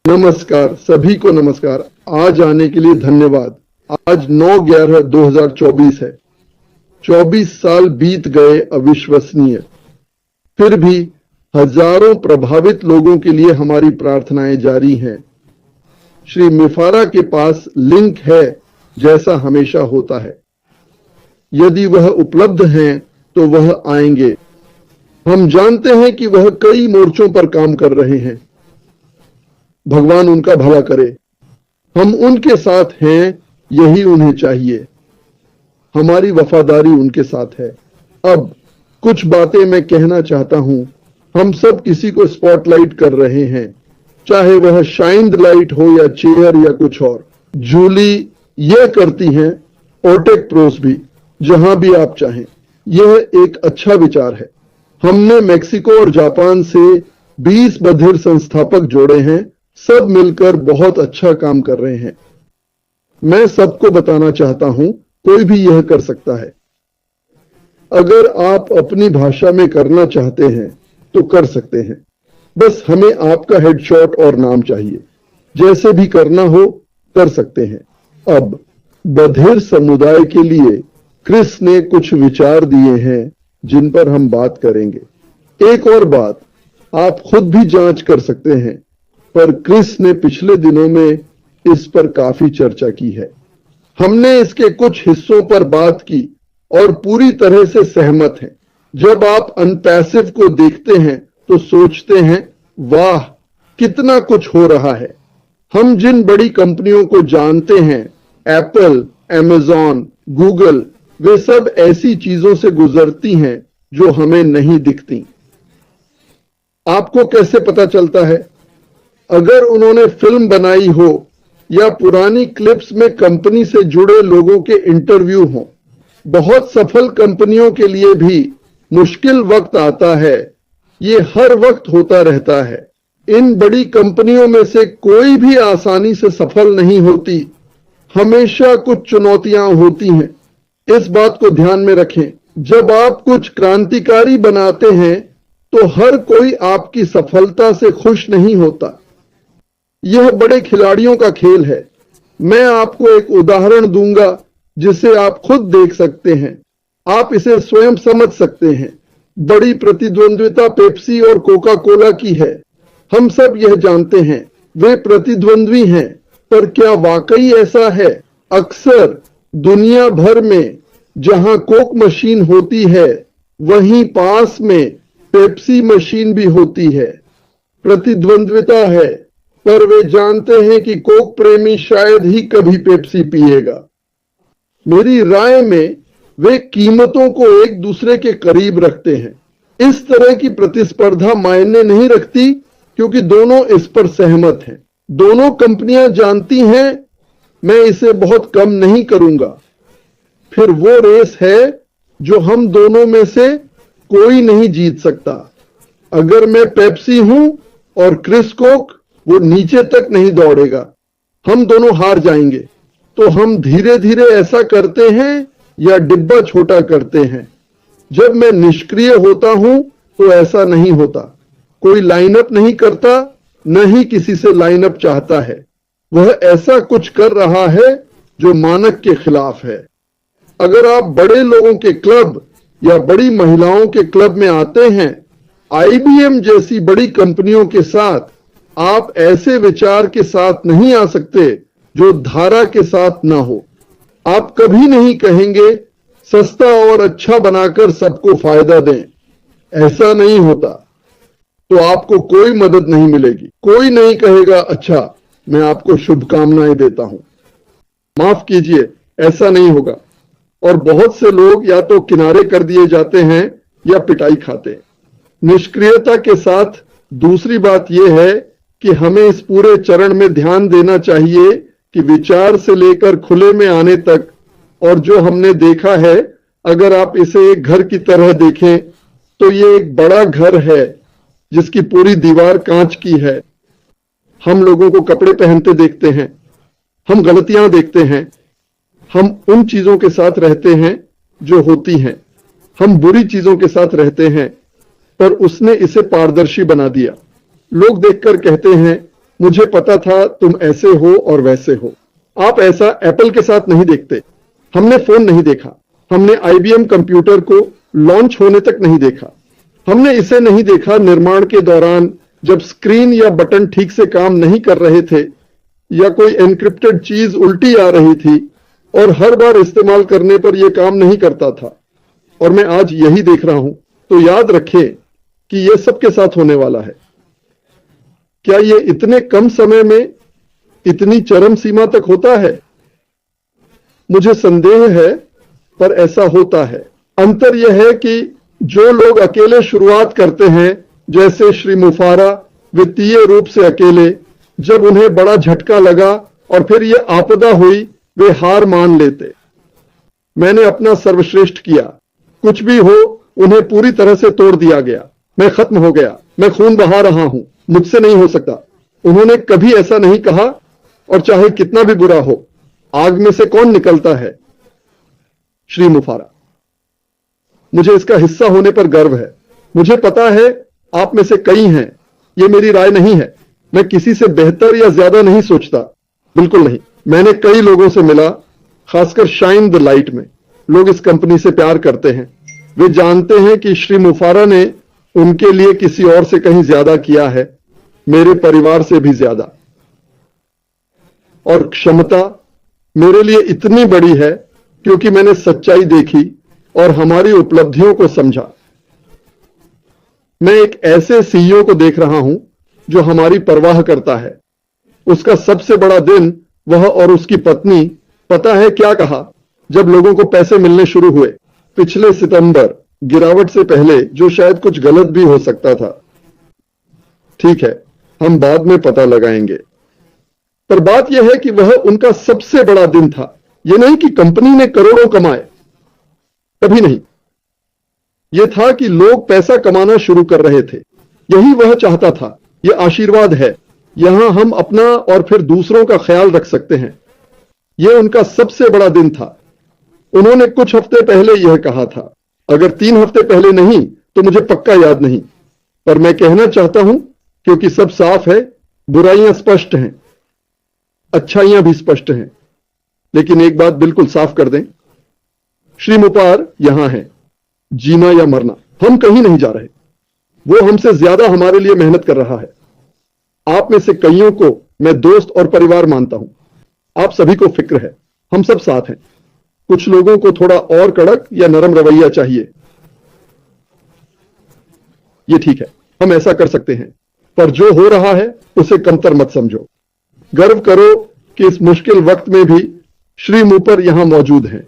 नमस्कार, सभी को नमस्कार। आज आने के लिए धन्यवाद। आज 9/11/2024 है। 24 साल बीत गए, अविश्वसनीय। फिर भी हजारों प्रभावित लोगों के लिए हमारी प्रार्थनाएं जारी हैं। श्री मिफारा के पास लिंक है, जैसा हमेशा होता है। यदि वह उपलब्ध हैं तो वह आएंगे। हम जानते हैं कि वह कई मोर्चों पर काम कर रहे हैं। भगवान उनका भला करे। हम उनके साथ हैं, यही उन्हें चाहिए। हमारी वफादारी उनके साथ है। अब कुछ बातें मैं कहना चाहता हूं। हम सब किसी को स्पॉटलाइट कर रहे हैं, चाहे वह शाइंड लाइट हो या चेयर या कुछ और। जूली यह करती हैं, ओटेक प्रोस भी, जहां भी आप चाहें। यह एक अच्छा विचार है। हमने मेक्सिको और जापान से 20 बधिर संस्थापक जोड़े हैं। सब मिलकर बहुत अच्छा काम कर रहे हैं। मैं सबको बताना चाहता हूं, कोई भी यह कर सकता है। अगर आप अपनी भाषा में करना चाहते हैं तो कर सकते हैं। बस हमें आपका हेडशॉट और नाम चाहिए। जैसे भी करना हो कर सकते हैं। अब बधिर समुदाय के लिए क्रिस ने कुछ विचार दिए हैं जिन पर हम बात करेंगे। एक और बात, आप खुद भी जांच कर सकते हैं, पर क्रिस ने पिछले दिनों में इस पर काफी चर्चा की है। हमने इसके कुछ हिस्सों पर बात की और पूरी तरह से सहमत हैं। जब आप अनपैसिव को देखते हैं तो सोचते हैं, वाह कितना कुछ हो रहा है। हम जिन बड़ी कंपनियों को जानते हैं, एप्पल, अमेज़न, गूगल, वे सब ऐसी चीजों से गुजरती हैं जो हमें नहीं दिखती। आपको कैसे पता चलता है? अगर उन्होंने फिल्म बनाई हो या पुरानी क्लिप्स में कंपनी से जुड़े लोगों के इंटरव्यू हों। बहुत सफल कंपनियों के लिए भी मुश्किल वक्त आता है। ये हर वक्त होता रहता है। इन बड़ी कंपनियों में से कोई भी आसानी से सफल नहीं होती। हमेशा कुछ चुनौतियां होती हैं। इस बात को ध्यान में रखें। जब आप कुछ क्रांतिकारी बनाते हैं तो हर कोई आपकी सफलता से खुश नहीं होता। यह बड़े खिलाड़ियों का खेल है। मैं आपको एक उदाहरण दूंगा जिसे आप खुद देख सकते हैं। आप इसे स्वयं समझ सकते हैं। बड़ी प्रतिद्वंद्विता पेप्सी और कोका कोला की है। हम सब यह जानते हैं, वे प्रतिद्वंद्वी हैं, पर क्या वाकई ऐसा है? अक्सर दुनिया भर में जहां कोक मशीन होती है, वहीं पास में पेप्सी मशीन भी होती है। प्रतिद्वंद्विता है, पर वे जानते हैं कि कोक प्रेमी शायद ही कभी पेप्सी पिएगा। मेरी राय में वे कीमतों को एक दूसरे के करीब रखते हैं। इस तरह की प्रतिस्पर्धा मायने नहीं रखती क्योंकि दोनों इस पर सहमत हैं। दोनों कंपनियां जानती हैं, मैं इसे बहुत कम नहीं करूंगा। फिर वो रेस है जो हम दोनों में से कोई नहीं जीत सकता। अगर मैं पेप्सी हूं और क्रिस कोक, वो नीचे तक नहीं दौड़ेगा। हम दोनों हार जाएंगे। तो हम धीरे धीरे ऐसा करते हैं या डिब्बा छोटा करते हैं। जब मैं निष्क्रिय होता हूं तो ऐसा नहीं होता। कोई लाइनअप नहीं करता, न ही किसी से लाइनअप चाहता है। वह ऐसा कुछ कर रहा है जो मानक के खिलाफ है। अगर आप बड़े लोगों के क्लब या बड़ी महिलाओं के क्लब में आते हैं, IBM जैसी बड़ी कंपनियों के साथ, आप ऐसे विचार के साथ नहीं आ सकते जो धारा के साथ ना हो। आप कभी नहीं कहेंगे सस्ता और अच्छा बनाकर सबको फायदा दें। ऐसा नहीं होता। तो आपको कोई मदद नहीं मिलेगी। कोई नहीं कहेगा, अच्छा मैं आपको शुभकामनाएं देता हूं। माफ कीजिए, ऐसा नहीं होगा। और बहुत से लोग या तो किनारे कर दिए जाते हैं या पिटाई खाते हैं। निष्क्रियता के साथ दूसरी बात यह है कि हमें इस पूरे चरण में ध्यान देना चाहिए कि विचार से लेकर खुले में आने तक, और जो हमने देखा है, अगर आप इसे एक घर की तरह देखें तो ये एक बड़ा घर है जिसकी पूरी दीवार कांच की है। हम लोगों को कपड़े पहनते देखते हैं, हम गलतियां देखते हैं, हम उन चीजों के साथ रहते हैं जो होती हैं, हम बुरी चीजों के साथ रहते हैं, पर उसने इसे पारदर्शी बना दिया। लोग देखकर कहते हैं, मुझे पता था तुम ऐसे हो और वैसे हो। आप ऐसा एप्पल के साथ नहीं देखते। हमने फोन नहीं देखा, हमने आईबीएम कंप्यूटर को लॉन्च होने तक नहीं देखा, हमने इसे नहीं देखा निर्माण के दौरान जब स्क्रीन या बटन ठीक से काम नहीं कर रहे थे या कोई एन्क्रिप्टेड चीज उल्टी आ रही थी और हर बार इस्तेमाल करने पर यह काम नहीं करता था। और मैं आज यही देख रहा हूं। तो याद रखें कि यह सबके साथ होने वाला है। क्या यह इतने कम समय में इतनी चरम सीमा तक होता है? मुझे संदेह है, पर ऐसा होता है। अंतर यह है कि जो लोग अकेले शुरुआत करते हैं, जैसे श्री मुफारा वित्तीय रूप से अकेले, जब उन्हें बड़ा झटका लगा और फिर यह आपदा हुई, वे हार मान लेते। मैंने अपना सर्वश्रेष्ठ किया, कुछ भी हो उन्हें पूरी तरह से तोड़ दिया गया। मैं खत्म हो गया, मैं खून बहा रहा हूं, मुझसे नहीं हो सकता। उन्होंने कभी ऐसा नहीं कहा, और चाहे कितना भी बुरा हो, आग में से कौन निकलता है? श्री मुफारा: मुझे इसका हिस्सा होने पर गर्व है। मुझे पता है आप में से कई हैं। यह मेरी राय नहीं है। मैं किसी से बेहतर या ज्यादा नहीं सोचता, बिल्कुल नहीं। मैंने कई लोगों से मिला, खासकर शाइन द लाइट में। लोग इस कंपनी से प्यार करते हैं। वे जानते हैं कि श्री मुफारा ने उनके लिए किसी और से कहीं ज्यादा किया है, मेरे परिवार से भी ज्यादा। और क्षमता मेरे लिए इतनी बड़ी है क्योंकि मैंने सच्चाई देखी और हमारी उपलब्धियों को समझा। मैं एक ऐसे सीईओ को देख रहा हूं जो हमारी परवाह करता है। उसका सबसे बड़ा दिन वह और उसकी पत्नी, पता है क्या कहा जब लोगों को पैसे मिलने शुरू हुए? पिछले सितंबर, गिरावट से पहले, जो शायद कुछ गलत भी हो सकता था। ठीक है, हम बाद में पता लगाएंगे। पर बात यह है कि वह उनका सबसे बड़ा दिन था। यह नहीं कि कंपनी ने करोड़ों कमाए, कभी नहीं। यह था कि लोग पैसा कमाना शुरू कर रहे थे। यही वह चाहता था। यह आशीर्वाद है। यहां हम अपना और फिर दूसरों का ख्याल रख सकते हैं। यह उनका सबसे बड़ा दिन था। उन्होंने कुछ हफ्ते पहले यह कहा था। अगर 3 हफ्ते पहले नहीं तो मुझे पक्का याद नहीं, पर मैं कहना चाहता हूं क्योंकि सब साफ है। बुराइयां स्पष्ट हैं, अच्छाइयां भी स्पष्ट हैं। लेकिन एक बात बिल्कुल साफ कर दें, श्री मुपार यहां है, जीना या मरना। हम कहीं नहीं जा रहे। वो हमसे ज्यादा हमारे लिए मेहनत कर रहा है। आप में से कईयों को मैं दोस्त और परिवार मानता हूं। आप सभी को फिक्र है, हम सब साथ हैं। कुछ लोगों को थोड़ा और कड़क या नरम रवैया चाहिए। ये ठीक है, हम ऐसा कर सकते हैं। पर जो हो रहा है उसे कमतर मत समझो। गर्व करो कि इस मुश्किल वक्त में भी श्री मुपर यहां मौजूद हैं।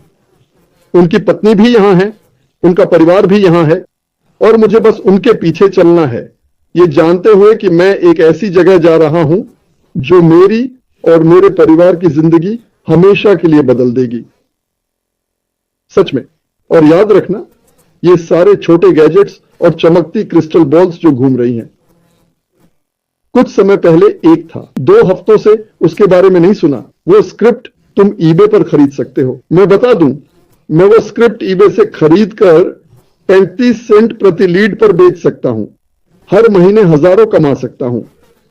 उनकी पत्नी भी यहां है, उनका परिवार भी यहां है, और मुझे बस उनके पीछे चलना है, ये जानते हुए कि मैं एक ऐसी जगह जा रहा हूं जो मेरी और मेरे परिवार की जिंदगी हमेशा के लिए बदल देगी। सच में। और याद रखना, ये सारे छोटे गैजेट्स और चमकती क्रिस्टल बॉल्स जो घूम रही हैं, कुछ समय पहले एक था। 2 हफ्तों से उसके बारे में नहीं सुना। वो स्क्रिप्ट तुम ईबे पर खरीद सकते हो। मैं बता दूं, मैं वो स्क्रिप्ट ईबे से खरीद कर 35 सेंट प्रति लीड पर बेच सकता हूं। हर महीने हजारों कमा सकता हूं।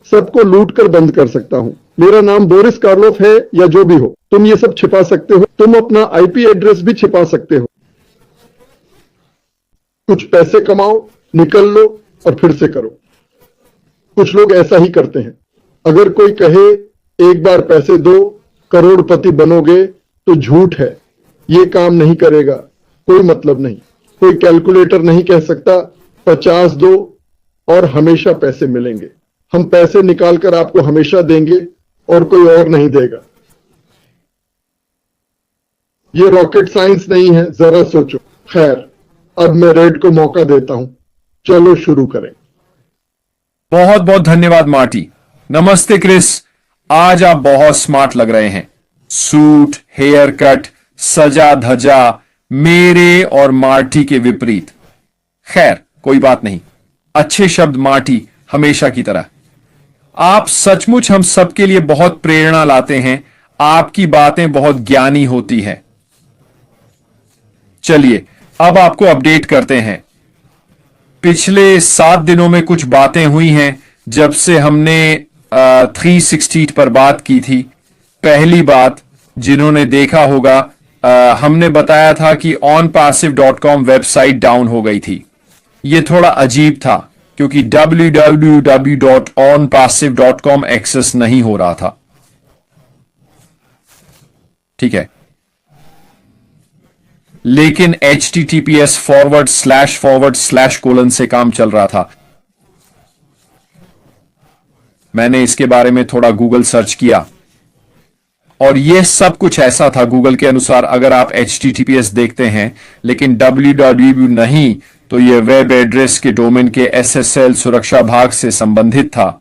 सबको लूट कर बंद कर सकता हूं। मेरा नाम बोरिस कार्लोफ है या जो भी हो। तुम ये सब छिपा सकते हो। तुम अपना आईपी एड्रेस भी छिपा सकते हो। कुछ पैसे कमाओ, निकल लो और फिर से करो। कुछ लोग ऐसा ही करते हैं। अगर कोई कहे एक बार पैसे दो करोड़पति बनोगे, तो झूठ है। ये काम नहीं करेगा। कोई मतलब नहीं। कोई कैलकुलेटर नहीं कह सकता 50 दो और हमेशा पैसे मिलेंगे। हम पैसे निकालकर आपको हमेशा देंगे और कोई और नहीं देगा। ये रॉकेट साइंस नहीं है, जरा सोचो। खैर, अब मैं रेड को मौका देता हूं। चलो शुरू करें। बहुत बहुत धन्यवाद मार्टी। नमस्ते क्रिस, आज आप बहुत स्मार्ट लग रहे हैं। सूट, हेयर कट, सजा धजा, मेरे और मार्टी के विपरीत। खैर, कोई बात नहीं। अच्छे शब्द मार्टी, हमेशा की तरह। आप सचमुच हम सबके लिए बहुत प्रेरणा लाते हैं। आपकी बातें बहुत ज्ञानी होती हैं। चलिए, अब आपको अपडेट करते हैं। पिछले 7 दिनों में कुछ बातें हुई हैं जब से हमने 360 पर बात की थी। पहली बात, जिन्होंने देखा होगा, हमने बताया था कि onpassive.com वेबसाइट डाउन हो गई थी। ये थोड़ा अजीब था क्योंकि www.onpassive.com एक्सेस नहीं हो रहा था। ठीक है, लेकिन https:// से काम चल रहा था। मैंने इसके बारे में थोड़ा गूगल सर्च किया और यह सब कुछ ऐसा था गूगल के अनुसार। अगर आप https देखते हैं लेकिन www नहीं, तो यह वेब एड्रेस के डोमेन के SSL सुरक्षा भाग से संबंधित था।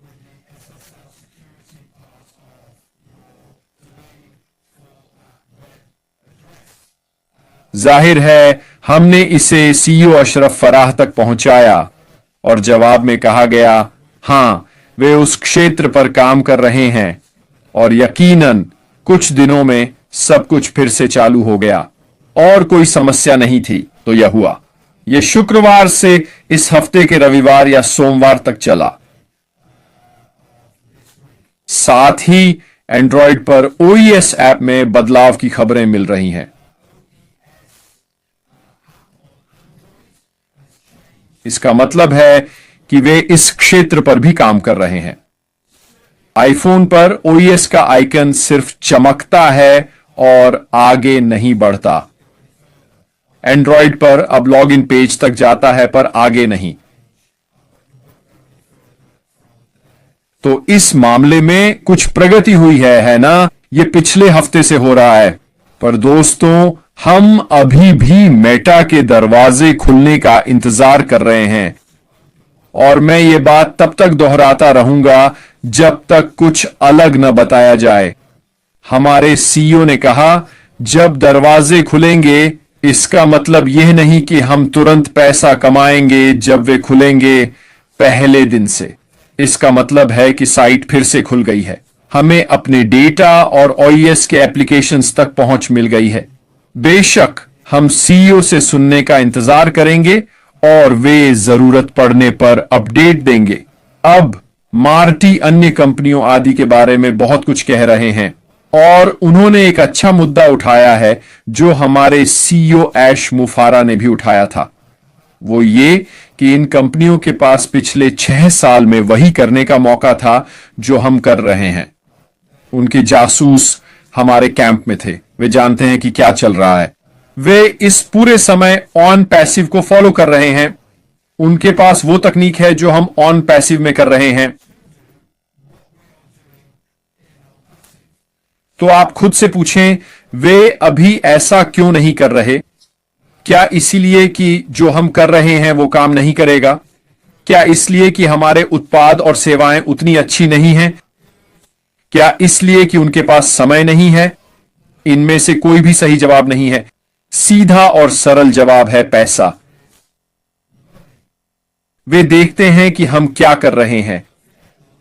जाहिर है हमने इसे CEO अशरफ फराह तक पहुंचाया और जवाब में कहा गया, हां, वे उस क्षेत्र पर काम कर रहे हैं और यकीनन कुछ दिनों में सब कुछ फिर से चालू हो गया और कोई समस्या नहीं थी। तो यह हुआ। यह शुक्रवार से इस हफ्ते के रविवार या सोमवार तक चला। साथ ही एंड्रॉयड पर OES ऐप में बदलाव की खबरें मिल रही हैं। इसका मतलब है कि वे इस क्षेत्र पर भी काम कर रहे हैं। आईफोन पर OES का आइकन सिर्फ चमकता है और आगे नहीं बढ़ता। एंड्रॉयड पर अब लॉगिन पेज तक जाता है पर आगे नहीं। तो इस मामले में कुछ प्रगति हुई है ना? यह पिछले हफ्ते से हो रहा है। पर दोस्तों, हम अभी भी मेटा के दरवाजे खुलने का इंतजार कर रहे हैं और मैं ये बात तब तक दोहराता रहूंगा जब तक कुछ अलग न बताया जाए। हमारे CEO ने कहा, जब दरवाजे खुलेंगे इसका मतलब यह नहीं कि हम तुरंत पैसा कमाएंगे जब वे खुलेंगे पहले दिन से। इसका मतलब है कि साइट फिर से खुल गई है, हमें अपने डेटा और OES के एप्लीकेशंस तक पहुंच मिल गई है। बेशक हम CEO से सुनने का इंतजार करेंगे और वे जरूरत पड़ने पर अपडेट देंगे। अब मार्टी अन्य कंपनियों आदि के बारे में बहुत कुछ कह रहे हैं और उन्होंने एक अच्छा मुद्दा उठाया है जो हमारे CEO ऐश मुफारा ने भी उठाया था। वो ये कि इन कंपनियों के पास पिछले 6 साल में वही करने का मौका था जो हम कर रहे हैं। उनके जासूस हमारे कैंप में थे, वे जानते हैं कि क्या चल रहा है। वे इस पूरे समय ऑन पैसिव को फॉलो कर रहे हैं। उनके पास वो तकनीक है जो हम ऑन पैसिव में कर रहे हैं। तो आप खुद से पूछें, वे अभी ऐसा क्यों नहीं कर रहे? क्या इसीलिए कि जो हम कर रहे हैं वो काम नहीं करेगा? क्या इसलिए कि हमारे उत्पाद और सेवाएं उतनी अच्छी नहीं हैं? क्या इसलिए कि उनके पास समय नहीं है? इनमें से कोई भी सही जवाब नहीं है। सीधा और सरल जवाब है पैसा। वे देखते हैं कि हम क्या कर रहे हैं।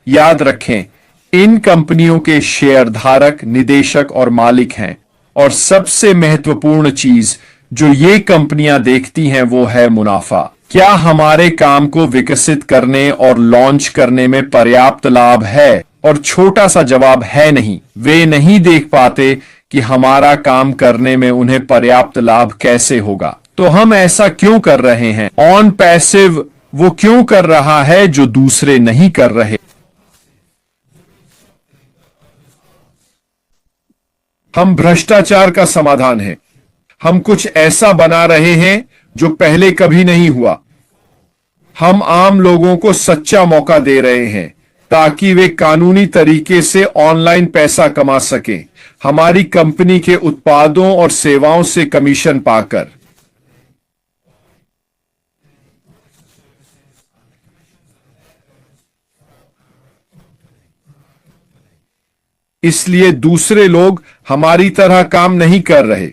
याद रखें, इन कंपनियों के शेयरधारक, निदेशक और मालिक हैं और सबसे महत्वपूर्ण चीज जो ये कंपनियां देखती हैं वो है मुनाफा। क्या हमारे काम को विकसित करने और लॉन्च करने में पर्याप्त लाभ है? और छोटा सा जवाब है नहीं। वे नहीं देख पाते कि हमारा काम करने में उन्हें पर्याप्त लाभ कैसे होगा। तो हम ऐसा क्यों कर रहे हैं? ऑन पैसिव वो क्यों कर रहा है जो दूसरे नहीं कर रहे? हम भ्रष्टाचार का समाधान है। हम कुछ ऐसा बना रहे हैं जो पहले कभी नहीं हुआ। हम आम लोगों को सच्चा मौका दे रहे हैं ताकि वे कानूनी तरीके से ऑनलाइन पैसा कमा सकें, हमारी कंपनी के उत्पादों और सेवाओं से कमीशन पाकर। इसलिए दूसरे लोग हमारी तरह काम नहीं कर रहे,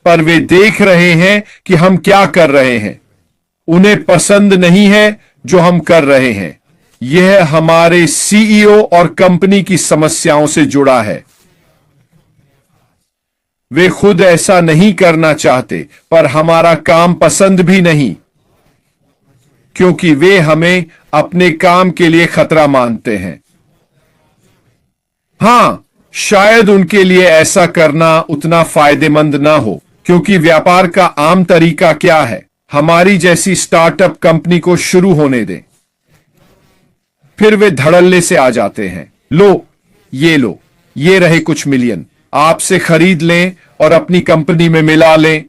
पर वे देख रहे हैं कि हम क्या कर रहे हैं। उन्हें पसंद नहीं है जो हम कर रहे हैं। यह हमारे CEO और कंपनी की समस्याओं से जुड़ा है। वे खुद ऐसा नहीं करना चाहते, पर हमारा काम पसंद भी नहीं। क्योंकि वे हमें अपने काम के लिए खतरा मानते हैं। हां, शायद उनके लिए ऐसा करना उतना फायदेमंद ना हो, क्योंकि व्यापार का आम तरीका क्या है? हमारी जैसी स्टार्टअप कंपनी को शुरू होने दें, फिर वे धड़ल्ले से आ जाते हैं। लो, ये रहे कुछ मिलियन, आपसे खरीद लें और अपनी कंपनी में मिला लें।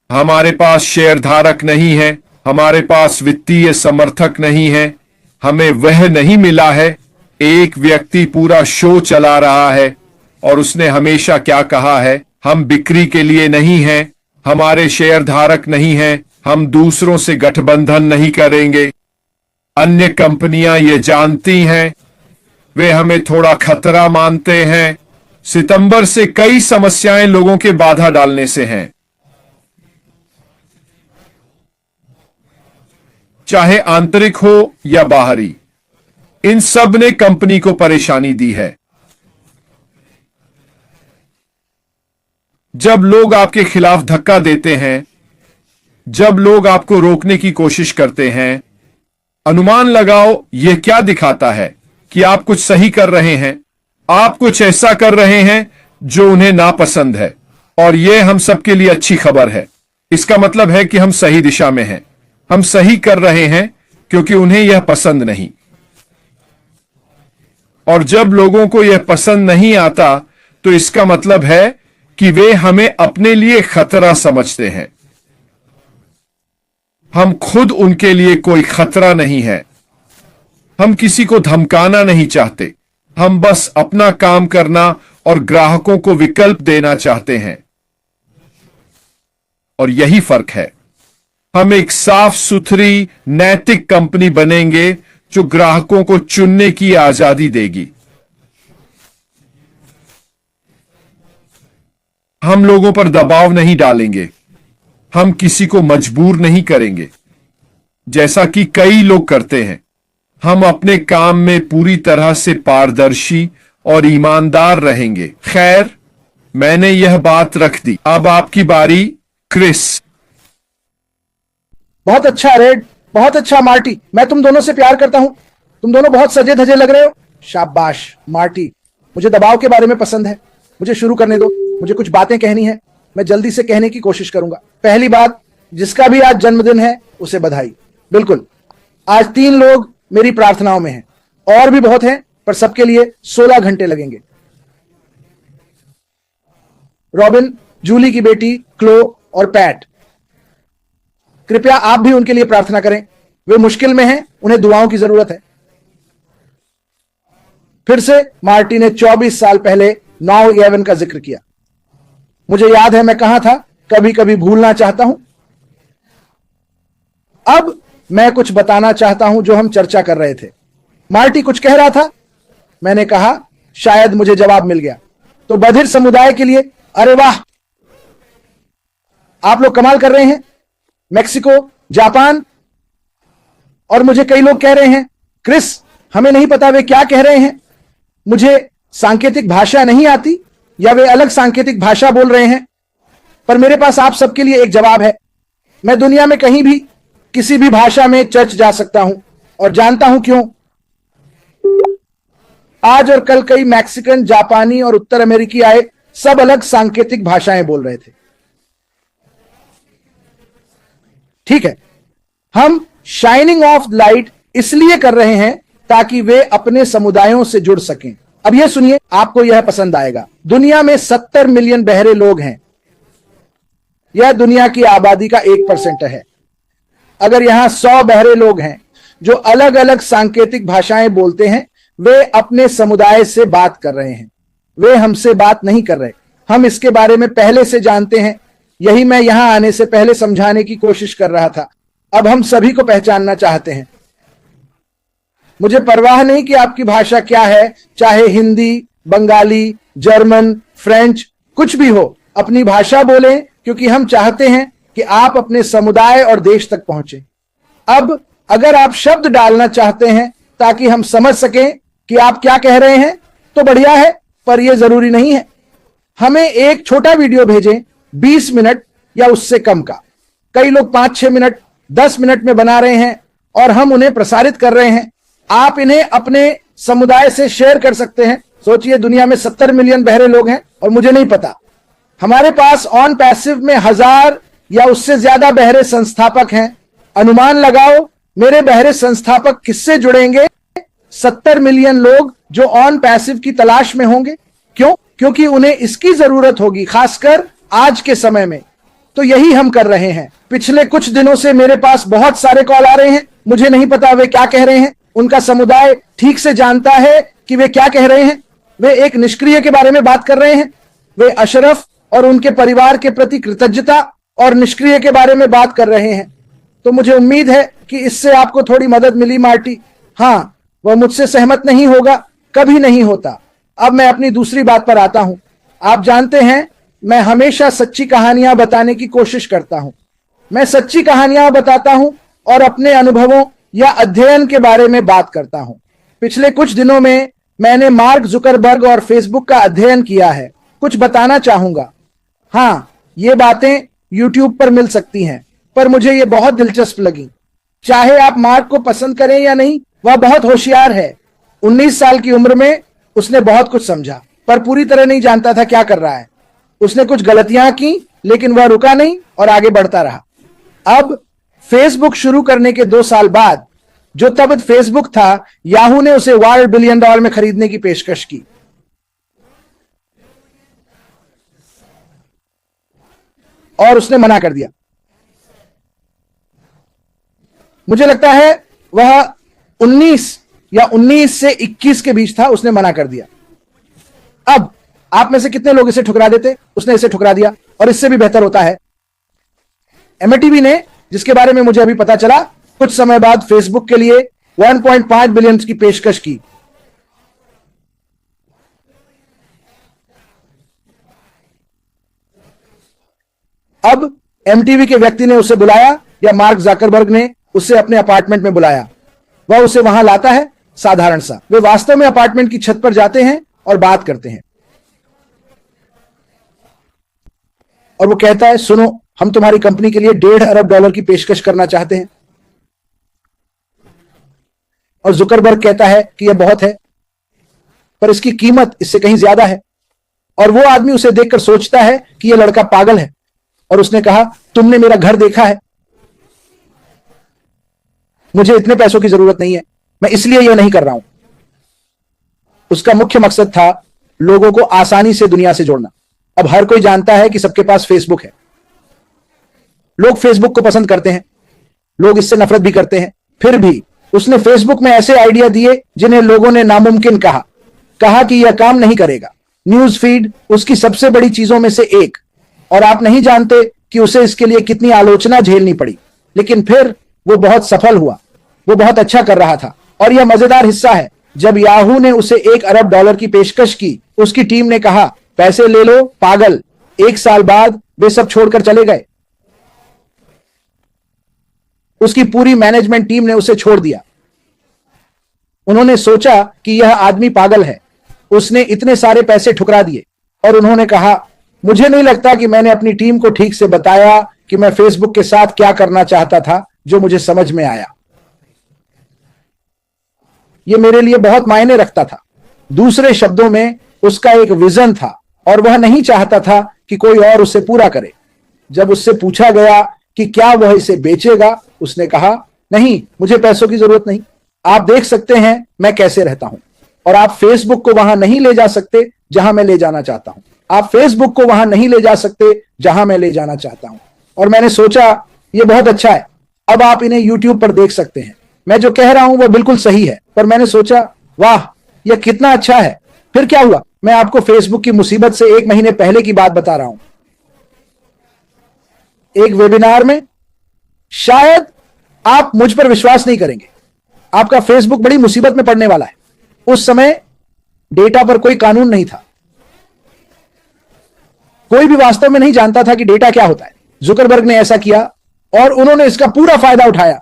हमारे पास शेयरधारक नहीं है, हमारे पास वित्तीय समर्थक नहीं है, हमें वह नहीं मिला है। एक व्यक्ति पूरा शो चला रहा है और उसने हमेशा क्या कहा है? हम बिक्री के लिए नहीं हैं, हमारे शेयरधारक नहीं हैं, हम दूसरों से गठबंधन नहीं करेंगे। अन्य कंपनियां ये जानती हैं, वे हमें थोड़ा खतरा मानते हैं। सितंबर से कई समस्याएं लोगों के बाधा डालने से हैं, चाहे आंतरिक हो या बाहरी। इन सब ने कंपनी को परेशानी दी है। जब लोग आपके खिलाफ धक्का देते हैं, जब लोग आपको रोकने की कोशिश करते हैं, अनुमान लगाओ यह क्या दिखाता है कि आप कुछ सही कर रहे हैं। आप कुछ ऐसा कर रहे हैं जो उन्हें नापसंद है, और यह हम सबके लिए अच्छी खबर है। इसका मतलब है कि हम सही दिशा में हैं। हम सही कर रहे हैं क्योंकि उन्हें यह पसंद नहीं। और जब लोगों को यह पसंद नहीं आता, तो इसका मतलब है कि वे हमें अपने लिए खतरा समझते हैं। हम खुद उनके लिए कोई खतरा नहीं है। हम किसी को धमकाना नहीं चाहते, हम बस अपना काम करना और ग्राहकों को विकल्प देना चाहते हैं। और यही फर्क है। हम एक साफ सुथरी नैतिक कंपनी बनेंगे जो ग्राहकों को चुनने की आजादी देगी। हम लोगों पर दबाव नहीं डालेंगे, हम किसी को मजबूर नहीं करेंगे, जैसा कि कई लोग करते हैं। हम अपने काम में पूरी तरह से पारदर्शी और ईमानदार रहेंगे। खैर, मैंने यह बात रख दी। अब आपकी बारी, क्रिस। बहुत अच्छा रेड, बहुत अच्छा मार्टी। मैं तुम दोनों से प्यार करता हूं। तुम दोनों बहुत सजे धजे लग रहे हो। शाबाश मार्टी, मुझे दबाव के बारे में पसंद है। मुझे शुरू करने दो, मुझे कुछ बातें कहनी है। मैं जल्दी से कहने की कोशिश करूंगा। पहली बात, जिसका भी आज जन्मदिन है उसे बधाई। बिल्कुल, आज 3 लोग मेरी प्रार्थनाओं में हैं, और भी बहुत हैं, पर सबके लिए 16 घंटे लगेंगे। रॉबिन, जूली की बेटी क्लो और पैट, कृपया आप भी उनके लिए प्रार्थना करें। वे मुश्किल में हैं, उन्हें दुआओं की जरूरत है। फिर से मार्टी ने 24 साल पहले 9/11 का जिक्र किया। मुझे याद है मैं कहां था, कभी कभी भूलना चाहता हूं। अब मैं कुछ बताना चाहता हूं जो हम चर्चा कर रहे थे। मार्टी कुछ कह रहा था, मैंने कहा शायद मुझे जवाब मिल गया। तो बधिर समुदाय के लिए, अरे वाह, आप लोग कमाल कर रहे हैं। मेक्सिको, जापान, और मुझे कई लोग कह रहे हैं, क्रिस हमें नहीं पता वे क्या कह रहे हैं, मुझे सांकेतिक भाषा नहीं आती, या वे अलग सांकेतिक भाषा बोल रहे हैं। पर मेरे पास आप सबके लिए एक जवाब है। मैं दुनिया में कहीं भी किसी भी भाषा में चर्च जा सकता हूं, और जानता हूं क्यों। आज और कल कई मैक्सिकन, जापानी और उत्तर अमेरिकी आए, सब अलग सांकेतिक भाषाएं बोल रहे थे। ठीक है, हम शाइनिंग ऑफ लाइट इसलिए कर रहे हैं ताकि वे अपने समुदायों से जुड़ सकें। अब यह सुनिए, आपको यह पसंद आएगा। दुनिया में 70 मिलियन बहरे लोग हैं। यह दुनिया की आबादी का 1% है। अगर यहां 100 बहरे लोग हैं जो अलग अलग सांकेतिक भाषाएं बोलते हैं, वे अपने समुदाय से बात कर रहे हैं, वे हमसे बात नहीं कर रहे। हम इसके बारे में पहले से जानते हैं। यही मैं यहां आने से पहले समझाने की कोशिश कर रहा था। अब हम सभी को पहचानना चाहते हैं। मुझे परवाह नहीं कि आपकी भाषा क्या है, चाहे हिंदी, बंगाली, जर्मन, फ्रेंच, कुछ भी हो। अपनी भाषा बोलें, क्योंकि हम चाहते हैं कि आप अपने समुदाय और देश तक पहुंचे। अब अगर आप शब्द डालना चाहते हैं ताकि हम समझ सकें कि आप क्या कह रहे हैं, तो बढ़िया है, पर यह जरूरी नहीं है। हमें एक छोटा वीडियो भेजें, 20 मिनट या उससे कम का। कई लोग 5-6 मिनट, 10 मिनट में बना रहे हैं। और हम उन्हें प्रसारित कर रहे हैं। आप इन्हें अपने समुदाय से शेयर कर सकते हैं। सोचिए, दुनिया में 70 मिलियन बहरे लोग हैं और मुझे नहीं पता। हमारे पास ऑन पैसिव में 1000 या उससे ज्यादा बहरे संस्थापक हैं। अनुमान लगाओ मेरे बहरे संस्थापक किससे जुड़ेंगे? 70 मिलियन लोग जो ऑन पैसिव की तलाश में होंगे। क्यों? क्योंकि उन्हें इसकी जरूरत होगी, खासकर आज के समय में। तो यही हम कर रहे हैं। पिछले कुछ दिनों से मेरे पास बहुत सारे कॉल आ रहे हैं। मुझे नहीं पता वे क्या कह रहे हैं। उनका समुदाय ठीक से जानता है कि वे क्या कह रहे हैं। वे एक निष्क्रिय के बारे में बात कर रहे हैं। वे अशरफ और उनके परिवार के प्रति कृतज्ञता और निष्क्रिय के बारे में बात कर रहे हैं। तो मुझे उम्मीद है कि इससे आपको थोड़ी मदद मिली मार्टी। हाँ, वह मुझसे सहमत नहीं होगा, कभी नहीं होता। अब मैं अपनी दूसरी बात पर आता हूं। आप जानते हैं, मैं हमेशा सच्ची कहानियां बताने की कोशिश करता हूं। मैं सच्ची कहानियां बताता हूं और अपने अनुभवों या अध्ययन के बारे में बात करता हूं। पिछले कुछ दिनों में मैंने मार्क जुकरबर्ग और फेसबुक का अध्ययन किया है। कुछ बताना चाहूंगा। हाँ, ये बातें यूट्यूब पर मिल सकती हैं, पर मुझे ये बहुत दिलचस्प लगी। चाहे आप मार्क को पसंद करें या नहीं, वह बहुत होशियार है। 19 साल की उम्र में उसने बहुत कुछ समझा, पर पूरी तरह नहीं जानता था क्या कर रहा है। उसने कुछ गलतियां की, लेकिन वह रुका नहीं और आगे बढ़ता रहा। अब फेसबुक शुरू करने के 2 साल बाद, जो तब फेसबुक था, याहू ने उसे $1 बिलियन में खरीदने की पेशकश की। और उसने मना कर दिया। मुझे लगता है वह 19 से 21 के बीच था। उसने मना कर दिया। अब आप में से कितने लोग इसे ठुकरा देते? उसने इसे ठुकरा दिया। और इससे भी बेहतर होता है, एमटीवी ने, जिसके बारे में मुझे अभी पता चला, कुछ समय बाद फेसबुक के लिए 1.5 बिलियन की पेशकश की। अब एमटीवी के व्यक्ति ने उसे बुलाया, या मार्क ज़करबर्ग ने उसे अपने अपार्टमेंट में बुलाया। वह उसे वहां लाता है, साधारण सा। वे वास्तव में अपार्टमेंट की छत पर जाते हैं और बात करते हैं। और वो कहता है, सुनो, हम तुम्हारी कंपनी के लिए $1.5 अरब की पेशकश करना चाहते हैं। और जुकरबर्ग कहता है कि यह बहुत है, पर इसकी कीमत इससे कहीं ज्यादा है। और वो आदमी उसे देखकर सोचता है कि यह लड़का पागल है। और उसने कहा, तुमने मेरा घर देखा है? मुझे इतने पैसों की जरूरत नहीं है, मैं इसलिए यह नहीं कर रहा हूं। उसका मुख्य मकसद था लोगों को आसानी से दुनिया से जोड़ना। अब हर कोई जानता है कि सबके पास फेसबुक है। लोग फेसबुक को पसंद करते हैं, लोग इससे नफरत भी करते हैं। फिर भी उसने फेसबुक में ऐसे आइडिया दिए जिन्हें लोगों ने नामुमकिन कहा कि यह काम नहीं करेगा। न्यूज फीड उसकी सबसे बड़ी चीजों में से एक, और आप नहीं जानते कि उसे इसके लिए कितनी आलोचना झेलनी पड़ी। लेकिन फिर वो बहुत सफल हुआ। वो बहुत अच्छा कर रहा था। और यह मजेदार हिस्सा है, जब याहू ने उसे $1 अरब की पेशकश की, उसकी टीम ने कहा, पैसे ले लो पागल। 1 साल बाद वे सब छोड़कर चले गए। उसकी पूरी मैनेजमेंट टीम ने उसे छोड़ दिया। उन्होंने सोचा कि यह आदमी पागल है, उसने इतने सारे पैसे ठुकरा दिए। और उन्होंने कहा, मुझे नहीं लगता कि मैंने अपनी टीम को ठीक से बताया कि मैं फेसबुक के साथ क्या करना चाहता था, जो मुझे समझ में आया। यह मेरे लिए बहुत मायने रखता था। दूसरे शब्दों में, उसका एक विजन था और वह नहीं चाहता था कि कोई और उसे पूरा करे। जब उससे पूछा गया कि क्या वह इसे बेचेगा, उसने कहा, नहीं, मुझे पैसों की जरूरत नहीं। आप देख सकते हैं मैं कैसे रहता हूं, और आप फेसबुक को वहां नहीं ले जा सकते जहां मैं ले जाना चाहता हूं। आप फेसबुक को वहां नहीं ले जा सकते जहां मैं ले जाना चाहता हूं। और मैंने सोचा, यह बहुत अच्छा है, अब आप इन्हें यूट्यूब पर देख सकते हैं। मैं जो कह रहा हूं वह बिल्कुल सही है, पर मैंने सोचा, वाह, यह कितना अच्छा है। फिर क्या हुआ? मैं आपको फेसबुक की मुसीबत से 1 महीने पहले की बात बता रहा हूं। एक वेबिनार में, शायद आप मुझ पर विश्वास नहीं करेंगे, आपका फेसबुक बड़ी मुसीबत में पड़ने वाला है। उस समय डेटा पर कोई कानून नहीं था। कोई भी वास्तव में नहीं जानता था कि डेटा क्या होता है। जुकरबर्ग ने ऐसा किया और उन्होंने इसका पूरा फायदा उठाया।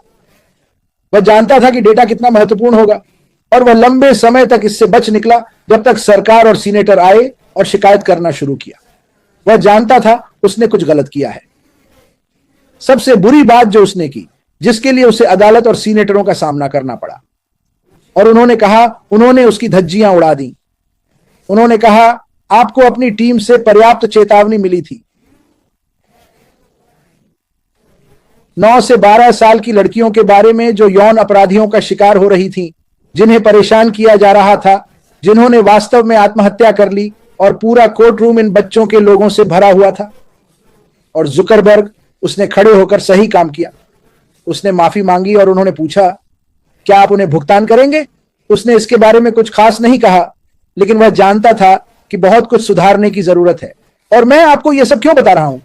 वह जानता था कि डेटा कितना महत्वपूर्ण होगा, और वह लंबे समय तक इससे बच निकला, जब तक सरकार और सीनेटर आए और शिकायत करना शुरू किया। वह जानता था उसने कुछ गलत किया है। सबसे बुरी बात जो उसने की, जिसके लिए उसे अदालत और सीनेटरों का सामना करना पड़ा। और उन्होंने कहा, उन्होंने उसकी धज्जियां उड़ा दी। उन्होंने कहा, आपको अपनी टीम से पर्याप्त चेतावनी मिली थी। 9 से 12 साल की लड़कियों के बारे में जो यौन अपराधियों का शिकार हो रही थी, जिन्हें परेशान किया जा रहा था, जिन्होंने वास्तव में आत्महत्या कर ली, और पूरा कोर्ट रूम इन बच्चों के लोगों से भरा हुआ था। और जुकरबर्ग, उसने खड़े होकर सही काम किया। उसने माफी मांगी और उन्होंने पूछा, क्या आप उन्हें भुगतान करेंगे? उसने इसके बारे में कुछ खास नहीं कहा, लेकिन वह जानता था कि बहुत कुछ सुधारने की जरूरत है। और मैं आपको यह सब क्यों बता रहा हूं?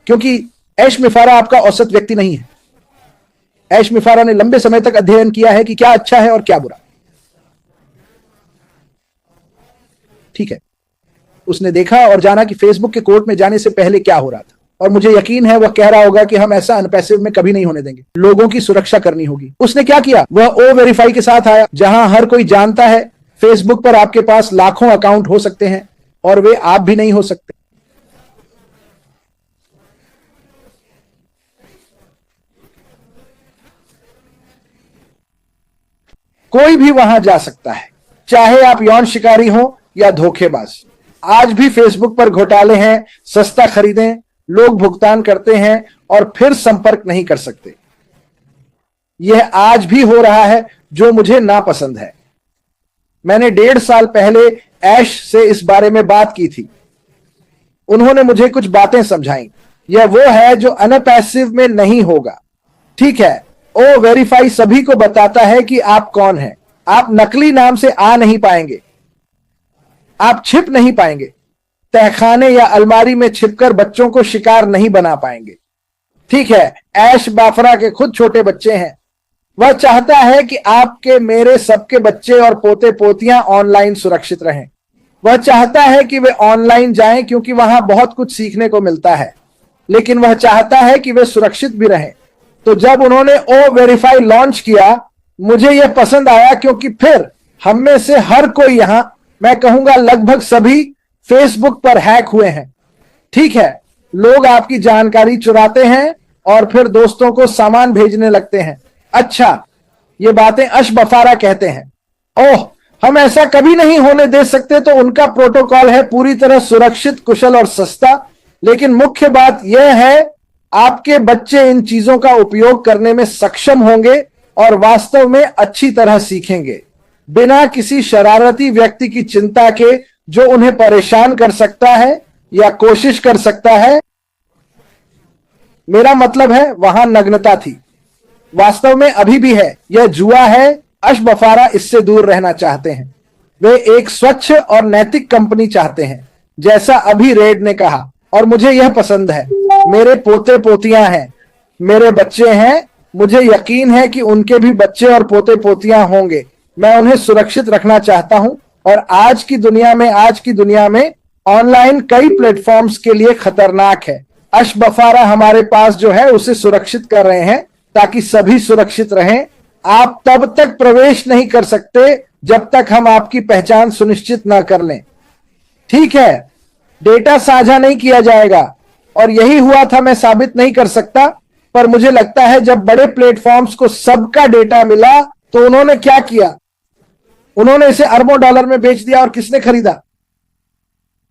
क्योंकि ऐश मिफारा आपका औसत व्यक्ति नहीं है। ऐश मिफारा ने लंबे समय तक अध्ययन किया है कि क्या अच्छा है और क्या बुरा। ठीक है, उसने देखा और जाना कि फेसबुक के कोर्ट में जाने से पहले क्या हो रहा था। और मुझे यकीन है वह कह रहा होगा कि हम ऐसा अनपैसिव में कभी नहीं होने देंगे। लोगों की सुरक्षा करनी होगी। उसने क्या किया? वह ओ वेरीफाई के साथ आया, जहां हर कोई जानता है फेसबुक पर आपके पास लाखों अकाउंट हो सकते हैं और वे आप भी नहीं हो सकते। कोई भी वहां जा सकता है, चाहे आप यौन शिकारी हो या धोखेबाज। आज भी फेसबुक पर घोटाले हैं। सस्ता खरीदें, लोग भुगतान करते हैं और फिर संपर्क नहीं कर सकते। यह आज भी हो रहा है, जो मुझे नापसंद है। मैंने 1.5 साल पहले ऐश से इस बारे में बात की थी। उन्होंने मुझे कुछ बातें समझाई। यह वो है जो अनपैसिव में नहीं होगा। ठीक है, ओ वेरीफाई सभी को बताता है कि आप कौन हैं। आप नकली नाम से आ नहीं पाएंगे, आप छिप नहीं पाएंगे, तहखाने या अलमारी में छिपकर बच्चों को शिकार नहीं बना पाएंगे। ठीक है, ऐश बाफरा के खुद छोटे बच्चे हैं। वह चाहता है कि आपके, मेरे, सबके बच्चे और पोते पोतियां ऑनलाइन सुरक्षित रहें। वह चाहता है कि वे ऑनलाइन जाएं क्योंकि वहां बहुत कुछ सीखने को मिलता है, लेकिन वह चाहता है कि वे सुरक्षित भी रहें। तो जब उन्होंने ओ वेरीफाई लॉन्च किया, मुझे यह पसंद आया, क्योंकि फिर हम में से हर कोई यहां, मैं कहूंगा लगभग सभी, फेसबुक पर हैक हुए हैं। ठीक है, लोग आपकी जानकारी चुराते हैं और फिर दोस्तों को सामान भेजने लगते हैं। अच्छा, ये बातें अश बफारा कहते हैं। ओह, हम ऐसा कभी नहीं होने दे सकते। तो उनका प्रोटोकॉल है पूरी तरह सुरक्षित, कुशल और सस्ता। लेकिन मुख्य बात यह है, आपके बच्चे इन चीजों का उपयोग करने में सक्षम होंगे और वास्तव में अच्छी तरह सीखेंगे, बिना किसी शरारती व्यक्ति की चिंता के जो उन्हें परेशान कर सकता है या कोशिश कर सकता है। मेरा मतलब है, वहां नग्नता थी, वास्तव में अभी भी है। यह जुआ है। अश बफारा इससे दूर रहना चाहते हैं। वे एक स्वच्छ और नैतिक कंपनी चाहते हैं, जैसा अभी रेड ने कहा। और मुझे यह पसंद है। मेरे पोते पोतियां हैं, मेरे बच्चे हैं। मुझे यकीन है कि उनके भी बच्चे और पोते पोतियां होंगे। मैं उन्हें सुरक्षित रखना चाहता हूं। और आज की दुनिया में ऑनलाइन कई प्लेटफॉर्म्स के लिए खतरनाक है। अश बफारा हमारे पास जो है उसे सुरक्षित कर रहे हैं ताकि सभी सुरक्षित रहें। आप तब तक प्रवेश नहीं कर सकते जब तक हम आपकी पहचान सुनिश्चित ना कर लें। ठीक है, डेटा साझा नहीं किया जाएगा। और यही हुआ था, मैं साबित नहीं कर सकता, पर मुझे लगता है जब बड़े प्लेटफॉर्म्स को सबका डेटा मिला तो उन्होंने क्या किया? उन्होंने इसे अरबों डॉलर में बेच दिया। और किसने खरीदा?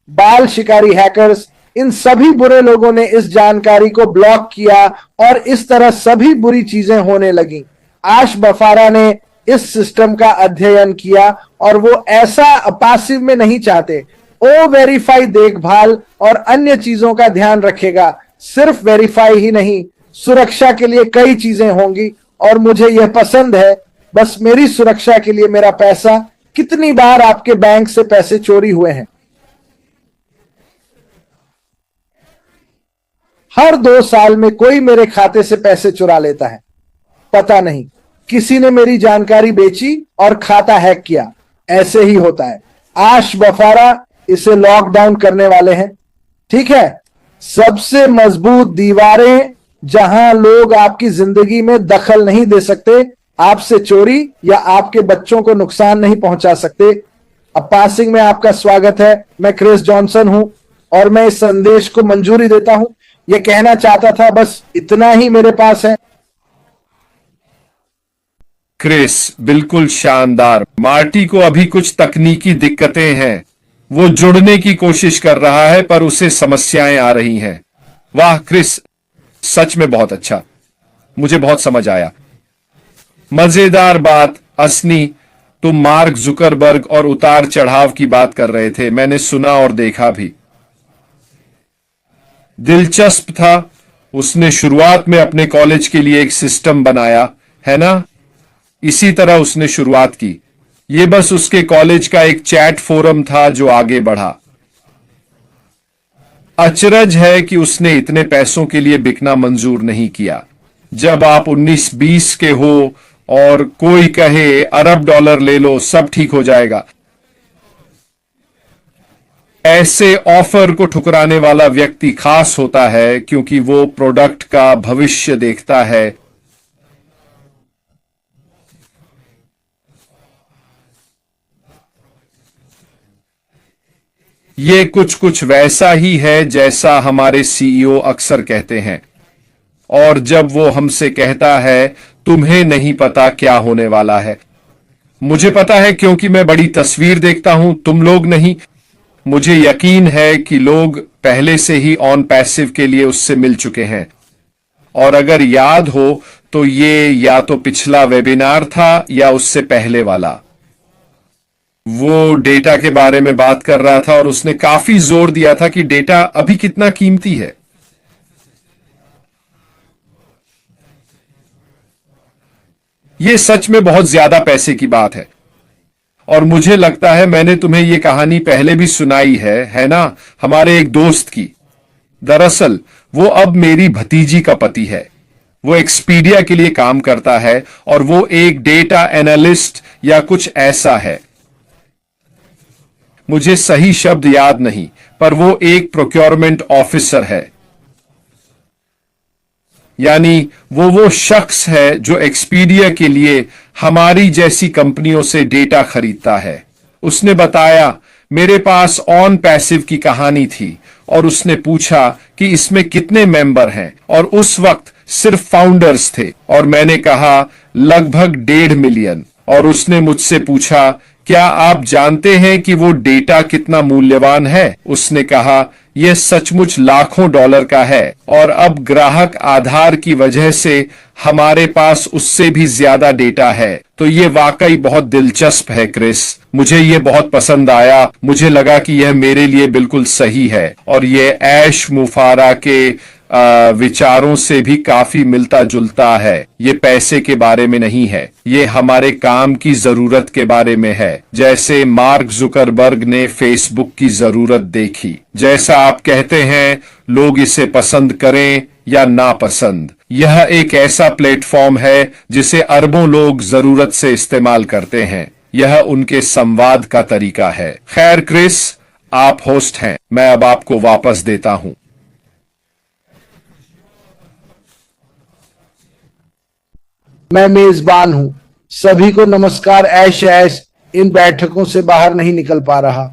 बाल शिकारी हैकर्स। इन सभी बुरे लोगों ने इस जानकारी को ब्लॉक किया और इस तरह सभी बुरी चीजें होने लगी। आश बफारा ने इस सिस्टम का अध्ययन किया और वो ऐसा पासिव में नहीं चाहते। ओ वेरीफाई देखभाल और अन्य चीजों का ध्यान रखेगा। सिर्फ वेरीफाई ही नहीं, सुरक्षा के लिए कई चीजें होंगी। और मुझे यह पसंद है। बस मेरी सुरक्षा के लिए मेरा पैसा, कितनी बार आपके बैंक से पैसे चोरी हुए हैं? हर 2 साल में कोई मेरे खाते से पैसे चुरा लेता है। पता नहीं, किसी ने मेरी जानकारी बेची और खाता हैक किया। ऐसे ही होता है। आश बफारा इसे लॉकडाउन करने वाले हैं। ठीक है, सबसे मजबूत दीवारें जहां लोग आपकी जिंदगी में दखल नहीं दे सकते, आपसे चोरी या आपके बच्चों को नुकसान नहीं पहुंचा सकते। अब पासिंग में आपका स्वागत है। मैं क्रिस जॉनसन हूं और मैं इस संदेश को मंजूरी देता हूं। यह कहना चाहता था, बस इतना ही मेरे पास है। क्रिस, बिल्कुल शानदार। मार्टी को अभी कुछ तकनीकी दिक्कतें हैं। वो जुड़ने की कोशिश कर रहा है पर उसे समस्याएं आ रही हैं। वाह क्रिस, सच में बहुत अच्छा, मुझे बहुत समझ आया। मजेदार बात असनी, तुम मार्क जुकरबर्ग और उतार चढ़ाव की बात कर रहे थे, मैंने सुना और देखा भी। दिलचस्प था। उसने शुरुआत में अपने कॉलेज के लिए एक सिस्टम बनाया, है ना? इसी तरह उसने शुरुआत की। यह बस उसके कॉलेज का एक चैट फोरम था जो आगे बढ़ा। अचरज है कि उसने इतने पैसों के लिए बिकना मंजूर नहीं किया। जब आप 19-20 के हो और कोई कहे अरब डॉलर ले लो, सब ठीक हो जाएगा। ऐसे ऑफर को ठुकराने वाला व्यक्ति खास होता है क्योंकि वो प्रोडक्ट का भविष्य देखता है। ये कुछ कुछ वैसा ही है जैसा हमारे सीईओ अक्सर कहते हैं। और जब वो हमसे कहता है तुम्हें नहीं पता क्या होने वाला है, मुझे पता है क्योंकि मैं बड़ी तस्वीर देखता हूं, तुम लोग नहीं। मुझे यकीन है कि लोग पहले से ही ऑन पैसिव के लिए उससे मिल चुके हैं। और अगर याद हो तो ये या तो पिछला वेबिनार था या उससे पहले वाला। वो डेटा के बारे में बात कर रहा था और उसने काफी जोर दिया था कि डेटा अभी कितना कीमती है। यह सच में बहुत ज्यादा पैसे की बात है। और मुझे लगता है मैंने तुम्हें यह कहानी पहले भी सुनाई है ना, हमारे एक दोस्त की। दरअसल वो अब मेरी भतीजी का पति है। वो एक्सपीडिया के लिए काम करता है और वो एक डेटा एनालिस्ट या कुछ ऐसा है। मुझे सही शब्द याद नहीं, पर वो एक प्रोक्योरमेंट ऑफिसर है। यानी वो शख्स है जो एक्सपीडिया के लिए हमारी जैसी कंपनियों से डेटा खरीदता है। उसने बताया मेरे पास ऑन पैसिव की कहानी थी और उसने पूछा कि इसमें कितने मेंबर हैं, और उस वक्त सिर्फ फाउंडर्स थे और मैंने कहा लगभग 1.5 मिलियन। और उसने मुझसे पूछा क्या आप जानते हैं कि वो डेटा कितना मूल्यवान है? उसने कहा यह सचमुच लाखों डॉलर का है और अब ग्राहक आधार की वजह से हमारे पास उससे भी ज्यादा डेटा है। तो ये वाकई बहुत दिलचस्प है क्रिस, मुझे ये बहुत पसंद आया। मुझे लगा कि यह मेरे लिए बिल्कुल सही है और ये ऐश मुफारा के विचारों से भी काफी मिलता जुलता है। ये पैसे के बारे में नहीं है, ये हमारे काम की जरूरत के बारे में है। जैसे मार्क जुकरबर्ग ने फेसबुक की जरूरत देखी। जैसा आप कहते हैं लोग इसे पसंद करें या नापसंद, यह एक ऐसा प्लेटफॉर्म है जिसे अरबों लोग जरूरत से इस्तेमाल करते हैं। यह उनके संवाद का तरीका है। खैर क्रिस, आप होस्ट हैं, मैं अब आपको वापस देता हूं। मैं मेजबान हूं। सभी को नमस्कार। ऐश इन बैठकों से बाहर नहीं निकल पा रहा।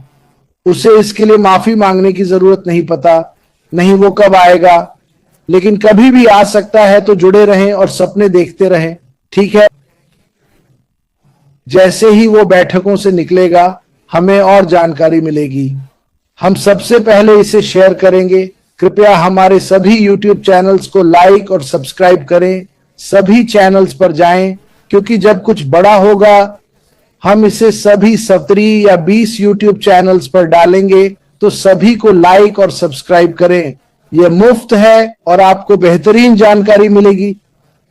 उसे इसके लिए माफी मांगने की जरूरत नहीं, पता नहीं वो कब आएगा, लेकिन कभी भी आ सकता है। तो जुड़े रहें और सपने देखते रहें, ठीक है? जैसे ही वो बैठकों से निकलेगा हमें और जानकारी मिलेगी। हम सबसे पहले इसे शेयर करेंगे। कृपया हमारे सभी YouTube चैनल्स को लाइक और सब्सक्राइब करें। सभी चैनल्स पर जाएं, क्योंकि जब कुछ बड़ा होगा हम इसे सभी 17 या 20 YouTube चैनल्स पर डालेंगे। तो सभी को लाइक और सब्सक्राइब करें। यह मुफ्त है और आपको बेहतरीन जानकारी मिलेगी।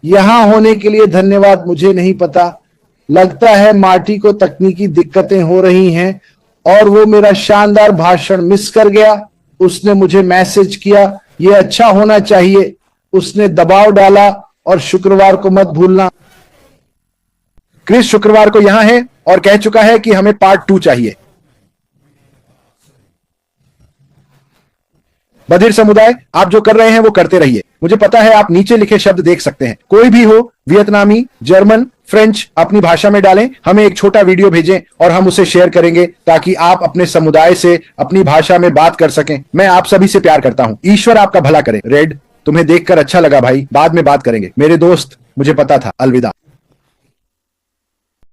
यहां होने के लिए धन्यवाद। मुझे नहीं पता, लगता है मार्टी को तकनीकी दिक्कतें हो रही हैं और वो मेरा शानदार भाषण मिस कर गया। उसने मुझे मैसेज किया, यह अच्छा होना चाहिए। उसने दबाव डाला और शुक्रवार को मत भूलना। क्रिस शुक्रवार को यहां है और कह चुका है कि हमें पार्ट 2 चाहिए। बधिर समुदाय, आप जो कर रहे हैं वो करते रहिए। मुझे पता है आप नीचे लिखे शब्द देख सकते हैं। कोई भी हो, वियतनामी, जर्मन, फ्रेंच, अपनी भाषा में डालें। हमें एक छोटा वीडियो भेजें और हम उसे शेयर करेंगे ताकि आप अपने समुदाय से अपनी भाषा में बात कर सकें। मैं आप सभी से प्यार करता हूं। ईश्वर आपका भला करे। रेड, तुम्हें देखकर अच्छा लगा भाई, बाद में बात करेंगे। मेरे दोस्त, मुझे पता था। अलविदा।